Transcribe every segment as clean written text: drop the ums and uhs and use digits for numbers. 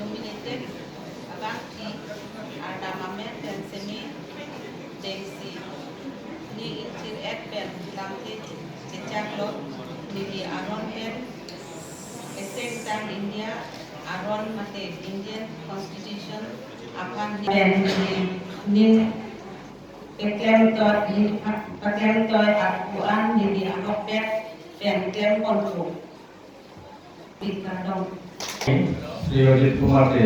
nominated Agangki Ardamame Pensemi Dengsi Ni Intir Ekpen Lamte Kechaklot Nidi Aron Pen Essential India Aron Mate Indian Constitution Akan Ni Pakem Toy Akuan Nidi Akopet Pen Kontu Bikadong Shri Ajit Kumar দে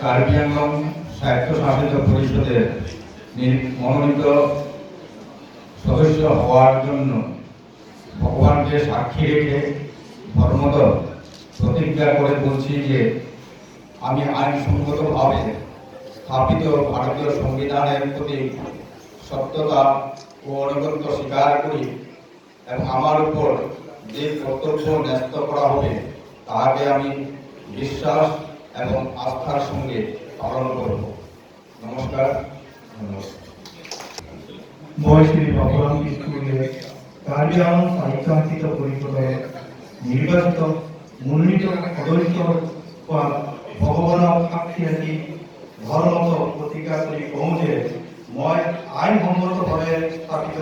কার্বি আংলং স্বায়ত্তশাসিত পরিষদের মনোনীত সদস্য হওয়ার জন্য ভগবানকে সাক্ষী রেখে ধর্মত প্রতিজ্ঞা করে বলছি যে আমি আইনসঙ্গতভাবে স্থাপিত ভারতীয় সংবিধানের প্রতি সত্যতা ও আনুগত্য স্বীকার করি এবং আমার উপর যে কর্তব্য ন্যস্ত করা হবে তাহাকে আমি বিশ্বাস এবং আস্থার সঙ্গে পালন করব। নমস্কার। মই শ্রী ভগবান বিষ্ণুকে কার্বি আংলং সাহিত্য পরিষদের নির্বাচিত মনোনীত সদস্য ভগবানক সাক্ষী রাখি ধর্মত প্রতিজ্ঞা কৰি কওঁ যে মই আইনসম্মতভাৱে স্থাপিত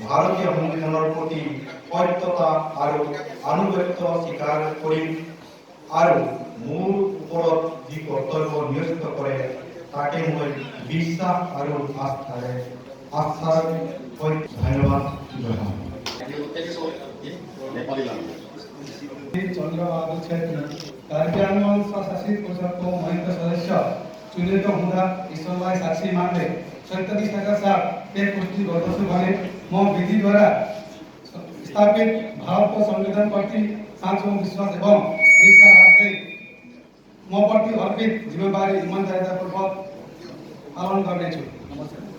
ভাৰতীয় সংবিধানৰ প্ৰতি সত্যতা আৰু আনুগত্য স্বীকাৰ কৰিম আৰু মোৰ ওপৰত যি কৰ্তব্য ন্যস্ত কৰে তাকে মই বিশ্বাস আৰু আস্থাৰ সৈতে ধন্যবাদ জনাওঁ। चंद्रबाबू क्षेत्र कार्बी आंगलंग स्वशासित परिषदको महीन सदस्य चुनिएको हुँदा ईश्वरलाई साक्षी मान्दै 37,000 साथ पेट पुष्टि गर्दछु भने म विधिद्वारा स्थापित भारतको संविधानप्रति साँचो विश्वास एवं निष्ठा राख्दै म प्रति अर्पित जिम्मेवारी इमानदारीतापूर्वक पालन गर्नेछु। नमस्कार।